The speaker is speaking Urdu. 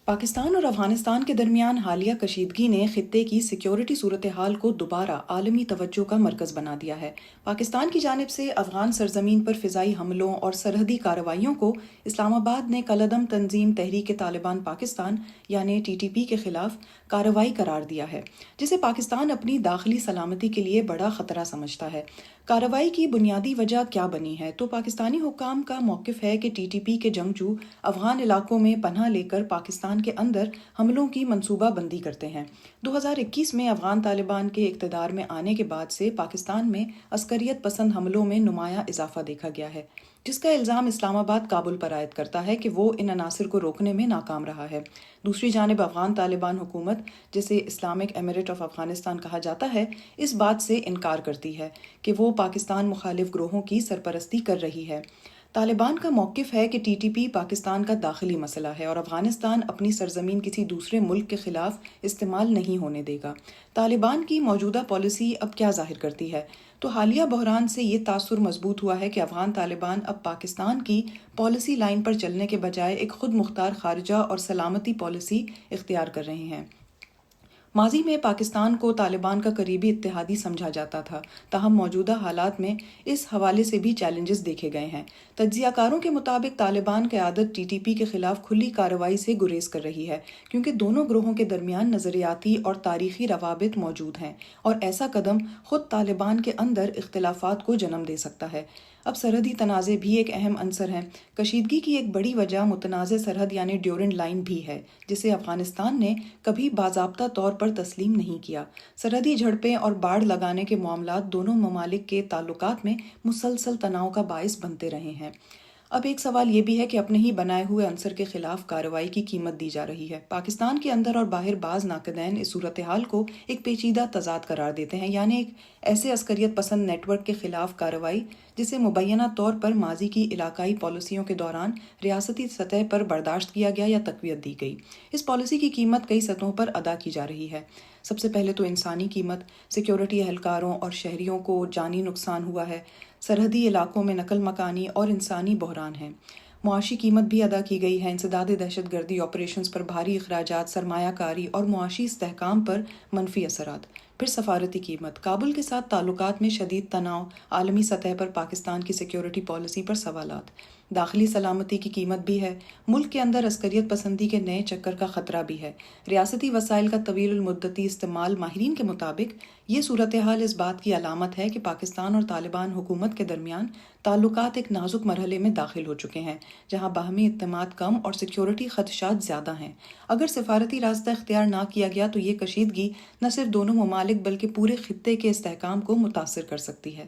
پاکستان اور افغانستان کے درمیان حالیہ کشیدگی نے خطے کی سیکیورٹی صورتحال کو دوبارہ عالمی توجہ کا مرکز بنا دیا ہے۔ پاکستان کی جانب سے افغان سرزمین پر فضائی حملوں اور سرحدی کارروائیوں کو اسلام آباد نے کالعدم تنظیم تحریک طالبان پاکستان یعنی TTP کے خلاف کارروائی قرار دیا ہے، جسے پاکستان اپنی داخلی سلامتی کے لیے بڑا خطرہ سمجھتا ہے۔ کارروائی کی بنیادی وجہ کیا بنی ہے؟ تو پاکستانی حکام کا موقف ہے کہ TTP کے جنگجو افغان علاقوں میں پناہ لے کر پاکستان کے اندر حملوں کی منصوبہ بندی کرتے ہیں۔ 2021 میں افغان طالبان کے اقتدار میں آنے کے بعد سے پاکستان میں عسکریت پسند حملوں میں نمایاں اضافہ دیکھا گیا ہے، جس کا الزام اسلام آباد کابل پر عائد کرتا ہے کہ وہ ان عناصر کو روکنے میں ناکام رہا ہے۔ دوسری جانب افغان طالبان حکومت، جسے اسلامک ایمریٹ آف افغانستان کہا جاتا ہے، اس بات سے انکار کرتی ہے کہ وہ پاکستان مخالف گروہوں کی سرپرستی کر رہی ہے۔ طالبان کا موقف ہے کہ TTP پاکستان کا داخلی مسئلہ ہے اور افغانستان اپنی سرزمین کسی دوسرے ملک کے خلاف استعمال نہیں ہونے دے گا۔ طالبان کی موجودہ پالیسی اب کیا ظاہر کرتی ہے؟ تو حالیہ بحران سے یہ تاثر مضبوط ہوا ہے کہ افغان طالبان اب پاکستان کی پالیسی لائن پر چلنے کے بجائے ایک خود مختار خارجہ اور سلامتی پالیسی اختیار کر رہے ہیں۔ ماضی میں پاکستان کو طالبان کا قریبی اتحادی سمجھا جاتا تھا، تاہم موجودہ حالات میں اس حوالے سے بھی چیلنجز دیکھے گئے ہیں۔ تجزیہ کاروں کے مطابق طالبان قیادت TTP کے خلاف کھلی کارروائی سے گریز کر رہی ہے، کیونکہ دونوں گروہوں کے درمیان نظریاتی اور تاریخی روابط موجود ہیں، اور ایسا قدم خود طالبان کے اندر اختلافات کو جنم دے سکتا ہے۔ اب سرحدی تنازع بھی ایک اہم عنصر ہیں۔ کشیدگی کی ایک بڑی وجہ متنازع سرحد یعنی ڈیورنڈ لائن بھی ہے، جسے افغانستان نے کبھی باضابطہ طور پر تسلیم نہیں کیا۔ سرحدی جھڑپیں اور باڑ لگانے کے معاملات دونوں ممالک کے تعلقات میں مسلسل تناؤ کا باعث بنتے رہے ہیں۔ اب ایک سوال یہ بھی ہے کہ اپنے ہی بنائے ہوئے عنصر کے خلاف کارروائی کی قیمت دی جا رہی ہے۔ پاکستان کے اندر اور باہر بعض ناقدین اس صورتحال کو ایک پیچیدہ تضاد قرار دیتے ہیں، یعنی ایک ایسے عسکریت پسند نیٹ ورک کے خلاف کارروائی جسے مبینہ طور پر ماضی کی علاقائی پالیسیوں کے دوران ریاستی سطح پر برداشت کیا گیا یا تقویت دی گئی۔ اس پالیسی کی قیمت کئی سطحوں پر ادا کی جا رہی ہے۔ سب سے پہلے تو انسانی قیمت، سیکیورٹی اہلکاروں اور شہریوں کو جانی نقصان ہوا ہے، سرحدی علاقوں میں نقل مکانی اور انسانی بحران ہے۔ معاشی قیمت بھی ادا کی گئی ہے، انسداد دہشت گردی آپریشنز پر بھاری اخراجات، سرمایہ کاری اور معاشی استحکام پر منفی اثرات۔ پھر سفارتی قیمت، کابل کے ساتھ تعلقات میں شدید تناؤ، عالمی سطح پر پاکستان کی سیکیورٹی پالیسی پر سوالات۔ داخلی سلامتی کی قیمت بھی ہے، ملک کے اندر عسکریت پسندی کے نئے چکر کا خطرہ بھی ہے۔ ریاستی وسائل کا طویل المدتی استعمال، ماہرین کے مطابق یہ صورتحال اس بات کی علامت ہے کہ پاکستان اور طالبان حکومت کے درمیان تعلقات ایک نازک مرحلے میں داخل ہو چکے ہیں، جہاں باہمی اعتماد کم اور سیکیورٹی خدشات زیادہ ہیں۔ اگر سفارتی راستہ اختیار نہ کیا گیا تو یہ کشیدگی نہ صرف دونوں ممالک بلکہ پورے خطے کے استحکام کو متاثر کر سکتی ہے۔